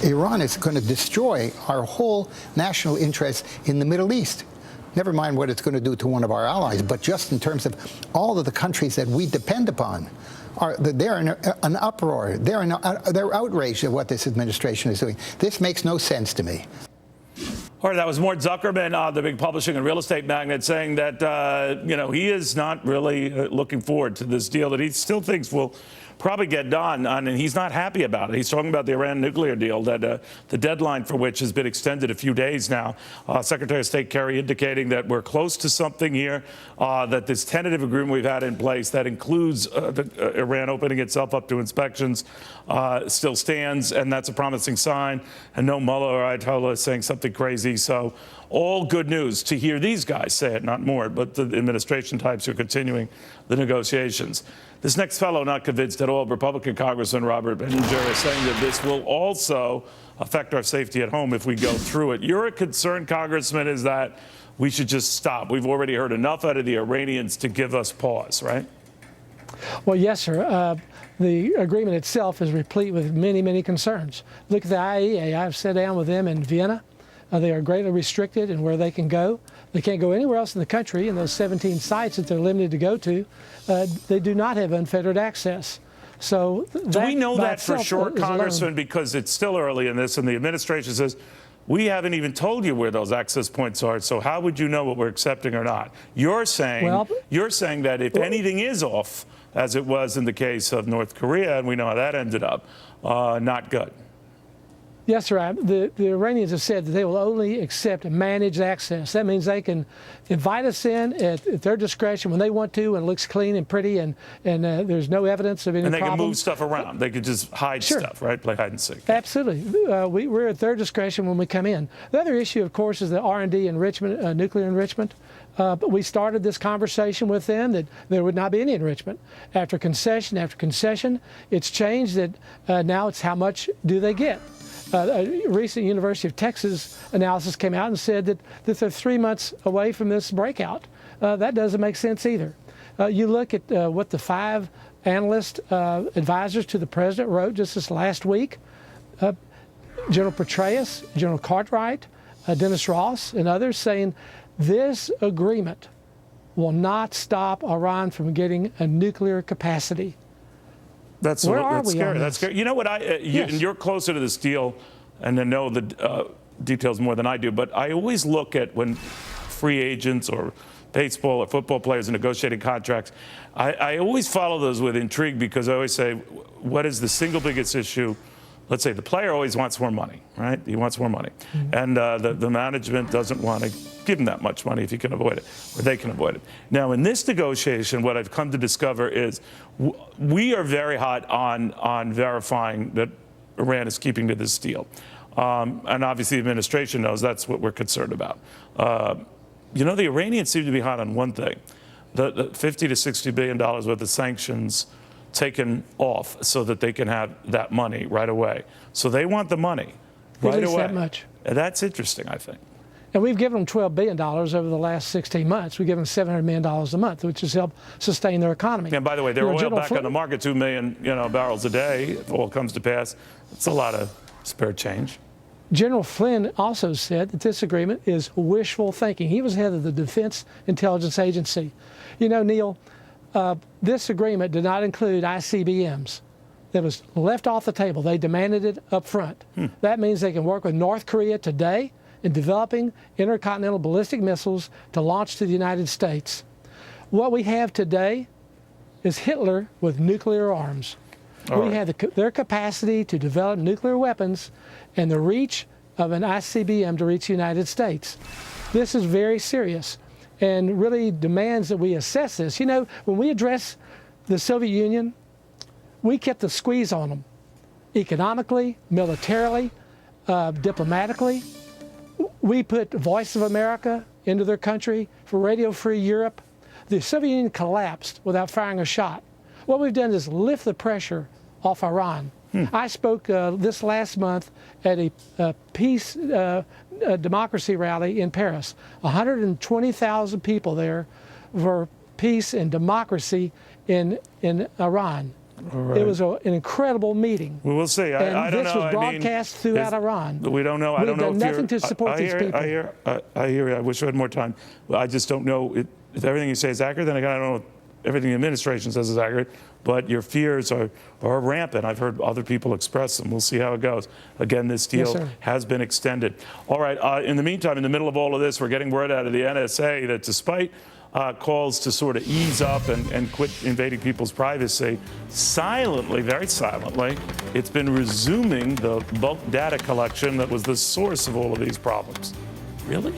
Iran is going to destroy our whole national interest in the Middle East. Never mind what it's going to do to one of our allies, but just in terms of all of the countries that we depend upon. They're in an uproar. They're outraged at what this administration is doing. This makes no sense to me. All right, that was Mort Zuckerman, the big publishing and real estate magnate, saying that, he is not really looking forward to this deal that he still thinks will probably get done, and he's not happy about it. He's talking about the Iran nuclear deal, that the deadline for which has been extended a few days now. Secretary of State Kerry indicating that we're close to something here, that this tentative agreement we've had in place that includes Iran opening itself up to inspections still stands, and that's a promising sign. And no mullah or Ayatollah is saying something crazy. So all good news to hear these guys say it, not more, but the administration types who are continuing the negotiations. This next fellow not convinced at all. Republican Congressman Robert Pittenger is saying that this will also affect our safety at home if we go through it. Your concern, Congressman, is that we should just stop. We've already heard enough out of the Iranians to give us pause, right? Well, yes, sir. The agreement itself is replete with many, many concerns. Look at the IAEA. I've sat down with them in Vienna. They are greatly restricted in where they can go. They can't go anywhere else in the country. In those 17 sites that they're limited to go to, they do not have unfettered access. So do we know that for sure, Congressman? Because it's still early in this, and the administration says, we haven't even told you where those access points are, so how would you know what we're accepting or not? You're saying that if anything is off, as it was in the case of North Korea, and we know how that ended up, not good. Yes, sir. The Iranians have said that they will only accept managed access. That means they can invite us in at their discretion when they want to, and it looks clean and pretty, and there's no evidence of any problem. And they can move stuff around. They could just hide stuff, right? Play hide and seek. Absolutely. We're at their discretion when we come in. The other issue, of course, is the R&D enrichment, nuclear enrichment. But we started this conversation with them that there would not be any enrichment. After concession, it's changed that now it's how much do they get. A recent University of Texas analysis came out and said that they're 3 months away from this breakout. That doesn't make sense either. You look at what the 5 analyst advisors to the president wrote just this last week. General Petraeus, General Cartwright, Dennis Ross, and others saying this agreement will not stop Iran from getting a nuclear capacity. That's scary. That's scary. You know what? And you're closer to this deal and to know the details more than I do. But I always look at when free agents or baseball or football players are negotiating contracts. I always follow those with intrigue because I always say, what is the single biggest issue? Let's say the player always wants more money, right? He wants more money. Mm-hmm. And the management doesn't want to give him that much money if he can avoid it, or they can avoid it. Now, in this negotiation, what I've come to discover is we are very hot on verifying that Iran is keeping to this deal. And obviously the administration knows that's what we're concerned about. The Iranians seem to be hot on one thing, the $50 to $60 billion worth of sanctions taken off so that they can have that money right away. So they want the money right away. That much. And that's interesting, I think. And we've given them $12 billion over the last 16 months. We've given them $700 million a month, which has helped sustain their economy. And by the way, their oil back on the market, 2 million barrels a day, if all comes to pass. It's a lot of spare change. General Flynn also said that this agreement is wishful thinking. He was head of the Defense Intelligence Agency. You know, Neil, this agreement did not include ICBMs. That was left off the table. They demanded it up front. That means they can work with North Korea today in developing intercontinental ballistic missiles to launch to the United States. What we have today is Hitler with nuclear arms. We have their capacity to develop nuclear weapons and the reach of an ICBM to reach the United States. This is very serious and really demands that we assess this. You know, when we address the Soviet Union, we kept the squeeze on them economically, militarily, diplomatically. We put Voice of America into their country for Radio Free Europe. The Soviet Union collapsed without firing a shot. What we've done is lift the pressure off Iran. I spoke this last month at a peace democracy rally in Paris. 120,000 people there for peace and democracy in Iran. right. It was an incredible meeting. Well, we'll see. And I don't this know. was broadcast throughout Iran. We don't know. I We've don't know done if nothing you're, to support I these hear, people. I hear you. I wish I had more time. I just don't know if everything you say is accurate. Then again, I don't know if everything the administration says is accurate. But your fears are rampant. I've heard other people express them. We'll see how it goes. Again, this deal Yes, sir. has been extended. All right. In the meantime, in the middle of all of this, we're getting word out of the NSA that despite calls to sort of ease up and quit invading people's privacy, silently, very silently, it's been resuming the bulk data collection that was the source of all of these problems. Really?